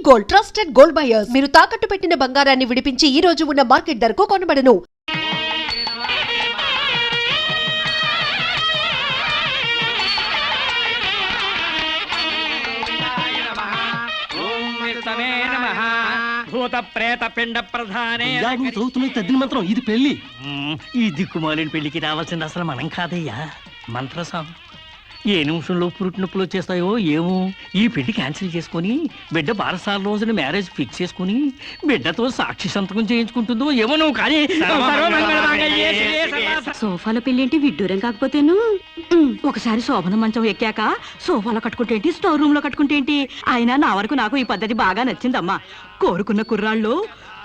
Gold trusted gold buyers మీరు తాకట్టు పెట్టిన బంగారాన్ని విడిపించి ఈ రోజు ఉన్న మార్కెట్ ధరకు కొనబడను. భూత ప్రేత పిండ ప్రధానే చదువుతున్న తద్దిన మంత్రం ఇది పెళ్లి. ఈ దిక్కుమాలిన పెళ్లికి రావాల్సింది అసలు మనం కాదయ్యా, మంత్రసం. ఏ నిమిషంలో పురుటి నొప్పులు వచ్చేస్తాయో ఏమో. ఈ పెళ్లి క్యాన్సిల్ చేసుకుని బిడ్డ బారసాల రోజున మ్యారేజ్ ఫిక్స్ చేసుకుని బిడ్డతో సాక్షి సంతకం చేయించుకుంటుందో ఏమో. నువ్వు కానీ సోఫాలో పెళ్ళేంటి విడ్డూరం కాకపోతేను. ఒకసారి శోభన మంచం ఎక్కాక సోఫాలో కట్టుకుంటేంటి, స్టోర్ రూమ్ లో కట్టుకుంటేంటి. అయినా నా వరకు నాకు ఈ పద్ధతి బాగా నచ్చిందమ్మా. కోరుకున్న కుర్రాళ్ళు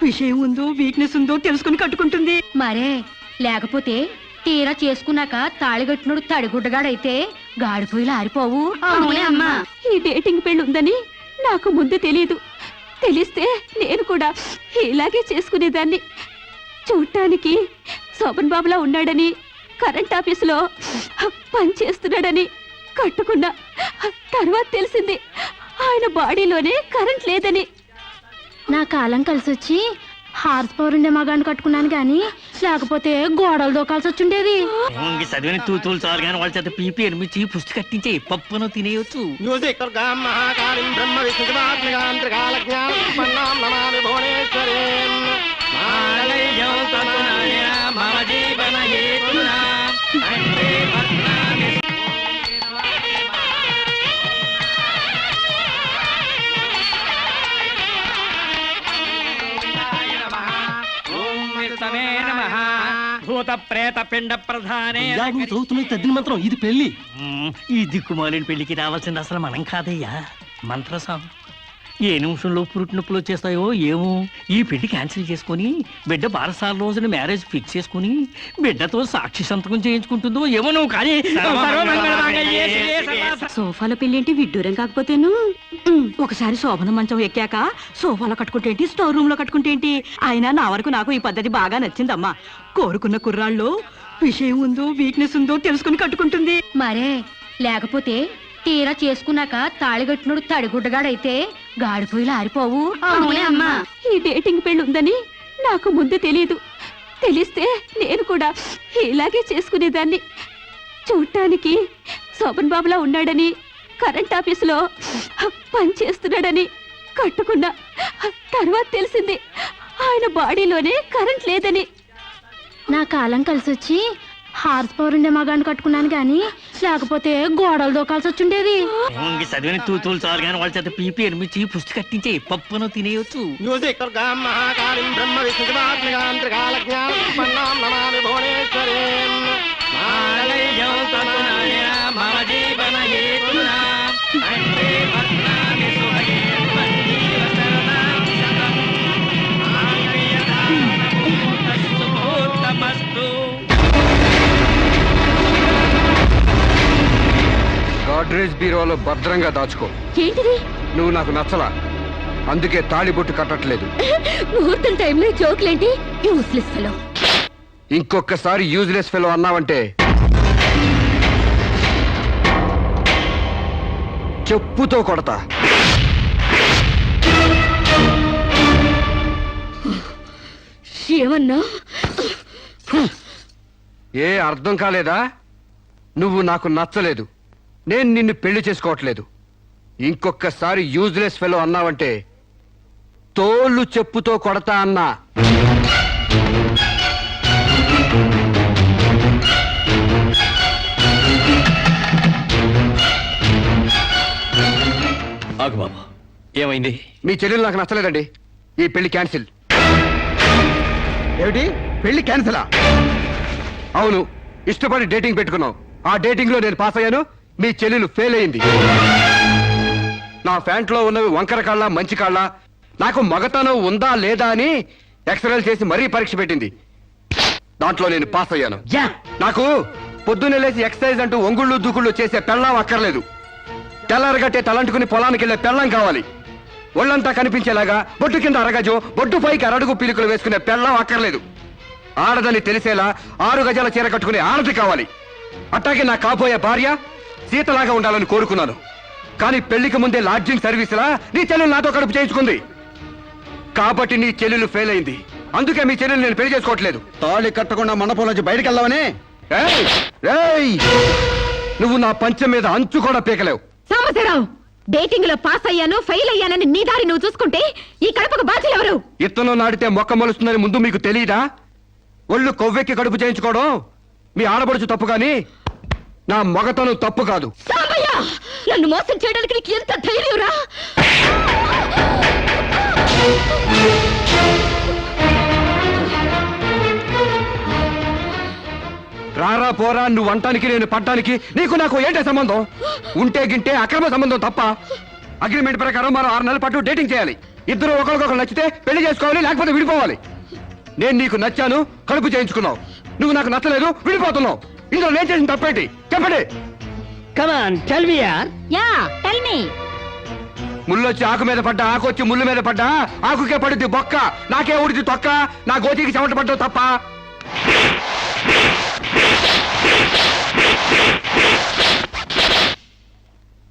విషయం ఉందో వీక్నెస్ ఉందో తెలుసుకుని కట్టుకుంటుంది మరే. లేకపోతే తీరా చేసుకున్నాక తాళిగట్టినోడు తడిగుడ్డగాడైతే గాడిపోయిలా ఆరిపోవు. అవునే అమ్మా. ఈ డేటింగ్ పెళ్లి ఉందని నాకు ముందు తెలియదు. తెలిస్తే నేను కూడా ఇలాగే చేసుకునేదాన్ని. చూడటానికి శోభన్ బాబులా ఉన్నాడని, కరెంట్ ఆఫీసులో పని చేస్తున్నాడని కట్టుకున్నా. తర్వాత తెలిసింది ఆయన బాడీలోనే కరెంట్ లేదని. నా కాలం కలిసొచ్చి హార్స్ పవర్ ఉండే మగాన్ని కట్టుకున్నాను గాని లేకపోతే గోడలు దూకాల్సి వచ్చుండేది. చదివిన తూతులు చాలు కానీ వాళ్ళ చేత పీపీ ఎనిమిచ్చి పుష్టి కట్టించే పప్పును తినేయొచ్చు. భూత ప్రేత పిండ ప్రధానే చదువుతున్న తద్దిన మంత్రం ఇది పెళ్లి. ఈ దిక్కుమాలిన పెళ్లికి రావాల్సింది అసలు మనం కాదయ్యా, మంత్రసం. ఏ నిమిషంలో పురుటి నొప్పులు వచ్చేస్తాయో ఏమో. ఈ పెళ్లి క్యాన్సిల్ చేసుకుని బిడ్డ బారసాల రోజున మ్యారేజ్ ఫిక్స్ చేసుకుని బిడ్డతో సాక్షి సంతకం చేయించుకుంటుందో ఏమో. నువ్వు కానీ సోఫాలో పెళ్ళేంటి విడ్డూరం కాకపోతేను. ఒకసారి శోభన మంచం ఎక్కాక సోఫాలో కట్టుకుంటేంటి, స్టోర్ రూమ్ లో కట్టుకుంటేంటి. అయినా నా వరకు నాకు ఈ పద్ధతి బాగా నచ్చిందమ్మా. కోరుకున్న కుర్రాళ్ళు విషయం ఉందో వీక్నెస్ ఉందో తెలుసుకుని కట్టుకుంటుంది మరే. లేకపోతే తీరా చేసుకున్నాక తాళిగట్టినోడు తడిగుడ్డగాడైతే గాడిపోయిలా ఆరిపోవు. అవునే అమ్మా. ఈ డేటింగ్ పెళ్లి ఉందని నాకు ముందు తెలియదు. తెలిస్తే నేను కూడా ఇలాగే చేసుకునేదాన్ని. చూడటానికి శోభన్ బాబులా ఉన్నాడని, కరెంట్ ఆఫీసులో పని చేస్తున్నాడని కట్టుకున్నా. తర్వాత తెలిసింది ఆయన బాడీలోనే కరెంట్ లేదని. నా కాలం కలిసొచ్చి హార్స్ పవర్ ఉండే మగాన్ని కట్టుకున్నాను గాని లేకపోతే గోడలు దూకాల్సి వచ్చుండేది. చదివిన తూతులు చాలు కానీ వాళ్ళ చేత పీపీ ఎనిమిచ్చి పుష్టి కట్టించే పప్పును తినేయొచ్చు. గాడ్రేజ్ బీరోలో భద్రంగా దాచుకో. ఏంటిది? నువ్వు నాకు నచ్చలా, అందుకే తాళిబొట్టు కట్టట్లేదు. ముహూర్తం టైంలో జోకులేంటి? Useless fellow. ఇంకొకసారి యూజ్లెస్ ఫెలో అన్నావంటే చెప్పుతో కొడతా. ఏమన్నా? ఏ అర్థం కాలేదా? నువ్వు నాకు నచ్చలేదు, నేను నిన్ను పెళ్లి చేసుకోవట్లేదు. ఇంకొకసారి యూజ్లెస్ ఫెలో అన్నావంటే తోళ్ళు చెప్పుతో కొడతా అన్నా. ఆగు బాబా, ఏమైంది? మీ చెల్లెలు నాకు నచ్చలేదండి, ఈ పెళ్లి క్యాన్సిల్. ఏమిటి పెళ్లి క్యాన్సిలా? అవును, ఇష్టపడి డేటింగ్ పెట్టుకున్నావు. ఆ డేటింగ్ లో నేను పాస్ అయ్యాను, మీ చెల్లెలు ఫెయిల్ అయింది. నా ప్యాంట్లో ఉన్నవి వంకర కాళ్ళ మంచి కాళ్ళ, నాకు మగతనం ఉందా లేదా అని ఎక్స్రేలు చేసి మరీ పరీక్ష పెట్టింది. దాంట్లో నేను పాస్ అయ్యాను. నాకు పొద్దున్నే లేచి ఎక్సర్సైజ్ అంటూ ఒంగుళ్ళు దూకుళ్ళు చేసే పెళ్ళాం అక్కర్లేదు. తెల్లారగట్టే తలంటుకుని పొలానికి వెళ్లే పెళ్ళం కావాలి. ఒళ్ళంతా కనిపించేలాగా బొట్టు కింద అరగజో, బొట్టు పైకి అరడుగు పీలికలు వేసుకునే పెళ్ళం అక్కర్లేదు. ఆడదని తెలిసేలా 6 గజాల చీర కట్టుకునే ఆడది కావాలి. అట్టాగే నా కాబోయే భార్య సీతలాగా ఉండాలని కోరుకున్నాను. కానీ పెళ్లికి ముందే లాడ్జింగ్ సర్వీసులా నీ చెల్లెలు నాతో కడుపు చేయించుకుంది. కాబట్టి నీ చెల్లెలు ఫెయిల్ అయింది. అందుకే మీ చెల్లెలు నేను పెళ్లి చేసుకోవట్లేదు. తాళి కట్టకుండా మండపం నుంచి బయటికి వెళ్దామని. ఏయ్! ఏయ్! నువ్వు నా పంచె మీద అంచు కూడా పీకలేవు. సాంబశివరావు, డేటింగ్ లో పాస్ అయ్యాను ఫెయిల్ అయ్యానని నీ దారి నువ్వు చూసుకుంటే ఈ కడపకు బాధ్యులు ఎవరు? ఇత్తనం నాటితే మొక్క మొలుస్తుందని ముందు మీకు తెలియదా? ఒళ్ళు కొవ్వెక్కి కడుపు చేయించుకోవడం మీ ఆడబడుచు తప్పు కానీ నా మగతనం తప్పు కాదు. సాంబయ్య, నన్ను మోసం చేయడానికి నీకు ఎంత ధైర్యం రా? రారా పోరా నువ్వు అంటానికి నేను పడ్డానికి నీకు నాకు ఏంటే సంబంధం? ఉంటే గింటే అక్రమ సంబంధం తప్ప. అగ్రిమెంట్ ప్రకారం మనం 6 నెలల పాటు డేటింగ్ చేయాలి. ఇద్దరు ఒకరికొకరు నచ్చితే పెళ్లి చేసుకోవాలి, లేకపోతే విడిపోవాలి. నేను నీకు నచ్చాను, కడుపు చేయించుకున్నావు. నువ్వు నాకు నచ్చలేదు, విడిపోతున్నావు. ఇందులో నేను చేసిన తప్పేంటి చెప్పండి. కమాన్ టెల్ మీ యార్. Yeah, tell me. ముళ్ళొచ్చి ఆకు మీద పడ్డా, ఆకు వచ్చి ముళ్ళు మీద పడ్డా, ఆకుకే పడుద్ది బొక్క, నాకే ఊడిది తొక్క. నా గోతికి చెమట పడ్డావు తప్ప.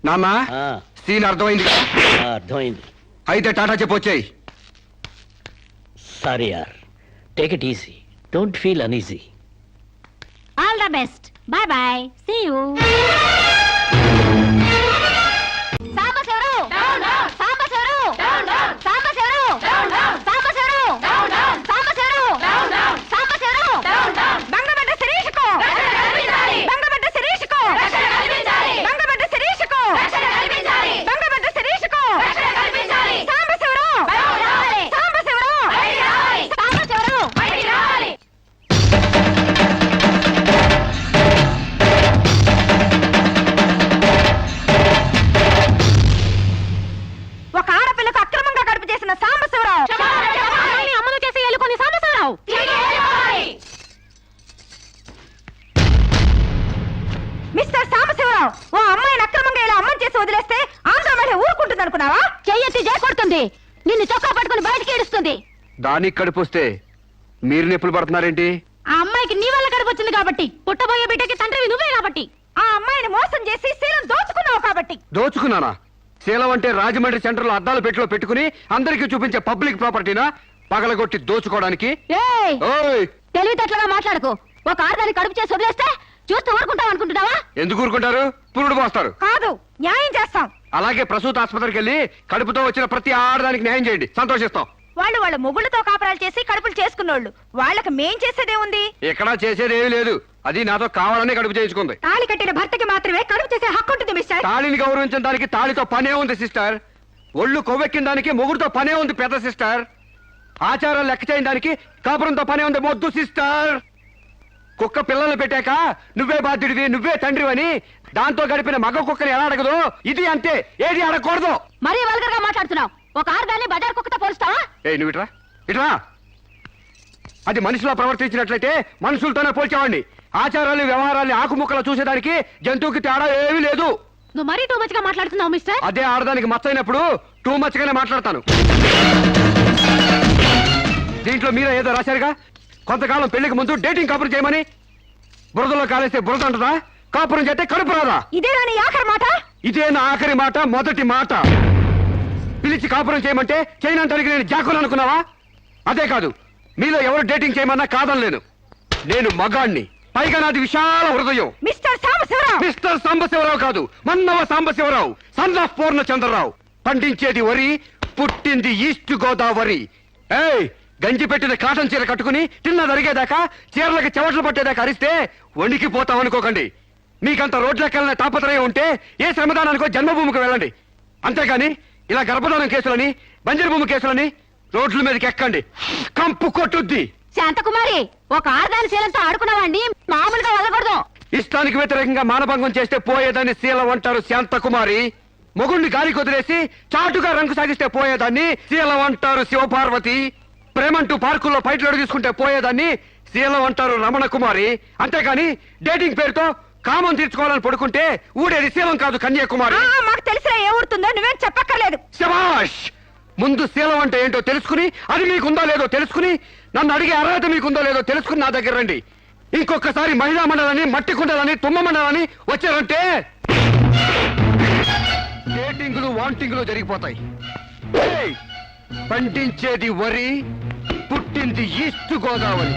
నాన్న, సీన్ అర్థమైంది కదా? అర్థమైంది. అయితే టాటా చెప్పొచ్చాయి. సారీ యార్, take it easy, don't feel uneasy. All the best, bye bye, see you. Sambasivarao, Sambasivarao, Sambasivarao, Sambasivarao, Sambasivarao, Sambasivarao, బంగబడ్డ శిరీషకు, బంగబడ్డ శిరీషకు, బంగబడ్డ శిరీషకు, బంగబడ్డ శిరీషకు, సాంబశివరావు, సాంబశివరావు, సాంబశివరావు. ఒక ఆడపిల్లకు అక్రమంగా కడుపు చేసిన సాంబశివరావు, అమలు చేసి ఎలుకొని సాంబశివరావు. మిస్టర్ సాంబశివరావు, ఓ అమ్మాయిని అక్రమంగా ఇలా అమ్మని చేసి వదిలేస్తే ఆంధ్ర మహిళ ఊరుకుంటుంది అనుకున్నావా? చెయ్యెత్తి చేకొడుతుంది, నిన్ను చొక్కా పట్టుకుని బయటికి ఏడుస్తుంది. దానికి కడుపు వస్తే మీరు నొప్పులు పడుతున్నారేంటి? ఆ అమ్మాయికి నీ వల్ల కడుపు వచ్చింది కాబట్టి, పుట్టబోయే బిడ్డకి తండ్రివి నువ్వే కాబట్టి, ఆ అమ్మాయిని మోసం చేసి శీలం దోచుకున్నావు కాబట్టి. దోచుకున్నానా? శీలం అంటే రాజమండ్రి సెంటర్ లో అద్దాల పెట్టిలో పెట్టుకుని అందరికీ చూపించే పబ్లిక్ ప్రాపర్టీనా పగలగొట్టి దోచుకోవడానికి? ఏయ్, ఓయ్! తెలివితేటలుగా మాట్లాడకు. ఒక ఆడదాన్ని కడుపు చేసి వదిలేస్తే చూస్తూ ఊరుకుంటావు అనుకుంటున్నావా? ఎందుకు ఊరుకుంటారు? పురుడు పోస్తారు. కాదు, న్యాయం చేస్తాం. అలాగే ప్రసూత ఆసుపత్రికి వెళ్ళి కడుపుతో వచ్చిన ప్రతి ఆడదానికి న్యాయం చేయండి, సంతోషిస్తాం. వాళ్ళు వాళ్ళ మొగుళ్ళతో కాపరాలు చేసి కడుపులు చేసుకున్నోళ్ళు, వాళ్ళకి మేం చేసేదే ఉంది? ఎక్కడా చేసేదేమీ లేదు. అది నాతో కావాలని కడుపు చేయించుకుంది. తాళి కట్టిన భర్తకి మాత్రమే కడుపు చేసే హక్కు ఉంటుంది మిస్టర్. తాళిని గౌరవించిన దానికి తాళితో పనే ఉంది సిస్టర్. ఒళ్ళు కొవ్వెక్కిన దానికి మొగుడుతో పనే ఉంది పెద్ద సిస్టర్. ఆచారాలు లెక్క చేయని దానికి కాపురంతో పనే ఉంది మొద్దు సిస్టర్. కుక్క పిల్లలు పెట్టాక నువ్వే బాధ్యుడివి, నువ్వే తండ్రివని దాంతో గడిపిన మగ కుక్కని ఎలా అడగదు, ఇది అంతే, ఏది అడగకూడదు. మరీ వల్గర్ గా మాట్లాడుతున్నావు. ఒక ఆడదాన్ని బజార్ కుక్కతో పోలుస్తావా? నువ్వు ఇట్రా ఇట్రా. అది మనిషిలో ప్రవర్తించినట్లయితే మనుషులతోనే పోల్చేవాడిని. ఆచారాలు వ్యవహారాలు ఆకుముక్కలు చూసేదానికి జంతువుకి తేడా ఏమీ లేదు. నువ్వు మరీ టూ మచ్ గా మాట్లాడుతున్నావు మిస్టర్. అదే ఆడదానికి మచ్చైనప్పుడు టూ మచ్ గానే మాట్లాడతాను. దీంట్లో మీరే ఏదో రాశారుగా, కొంతకాలం పెళ్లికి ముందు డేటింగ్ కాపురం చేయమని. బురదలో కాలేస్తే బురద అంటదా? కాపురం చేస్తే కడుపు రాదా? ఇదే నీ ఆఖరి మాట? ఇదే నా ఆఖరి మాట, మొదటి మాట. పిలిచి కాపురం చేయమంటే చేయనంటానికి నేను జాకులు అనుకున్నావా? అదే కాదు, మీలో ఎవరు డేటింగ్ చేయమన్నా కాదనలేను. నేను మగాణ్ణి, పైగా నాది విశాల హృదయం. మిస్టర్ సాంబశివరావు. మిస్టర్ సాంబశివరావు కాదు, మన్నవ సాంబశివరావు, సన్ ఆఫ్ పూర్ణచంద్రరావు. పండించేది వరి, పుట్టింది ఈస్ట్ గోదావరి. ఏయ్, గంజి పెట్టిన కాటన్ చీర కట్టుకుని తిన్నది అరిగేదాకా, చీరలకు చెవట్లు పట్టేదాకా అరిస్తే వణికిపోతాం అనుకోకండి. మీకంత రోడ్లెక్కాలనే తాపత్రయం ఉంటే ఏ శ్రమదానానికో జన్మభూమికి వెళ్ళండి. అంతేగాని ఇలా గర్భధానం కేసులని, బంజరు భూమి కేసులని రోడ్ల మీదకి ఎక్కండి, కంపు కొట్టుద్ది. శాంతకుమారి, ఒక ఆడదాని శీలంతో ఆడుకున్నావండి, మామూలుగా వదలకూడదు. ఇష్టానికి వ్యతిరేకంగా మానభంగం చేస్తే పోయేదాన్ని శీలం అంటారు శాంతకుమారి. మొగుణ్ణి గాలికి వదిలేసి చాటుగా రంగు సాగిస్తే పోయేదాన్ని శీలం అంటారు శివపార్వతి. ప్రేమంటూ పార్కుల్లో ఫైట్లు తీసుకుంటే పోయేదాన్ని శీలం అంటారు రమణ కుమారి. అంతేగాని డేటింగ్ పేరుతో కామం తీర్చుకోవాలని పడుకుంటే ఊడేది శీలం కాదు కన్యాకుమారి. మాకు తెలిసినా ఏ ఊరుతుందో నువ్వేం చెప్పక్కర్లేదు. శభాష్! ముందు శీలం అంటే ఏంటో తెలుసుకుని, అది మీకుందో లేదో తెలుసుకుని, నన్ను అడిగే అర్హత మీకుందో లేదో తెలుసుకుని నా దగ్గర రండి. ఇంకొకసారి మహిళా మండలని, మట్టి కుండలని, తుమ్మ మండలని వచ్చారంటే డేటింగ్లు వాంటింగ్లు జరిగిపోతాయి. ఏయ్! పండించేది వరి, పుట్టింది ఈస్ట్ గోదావరి.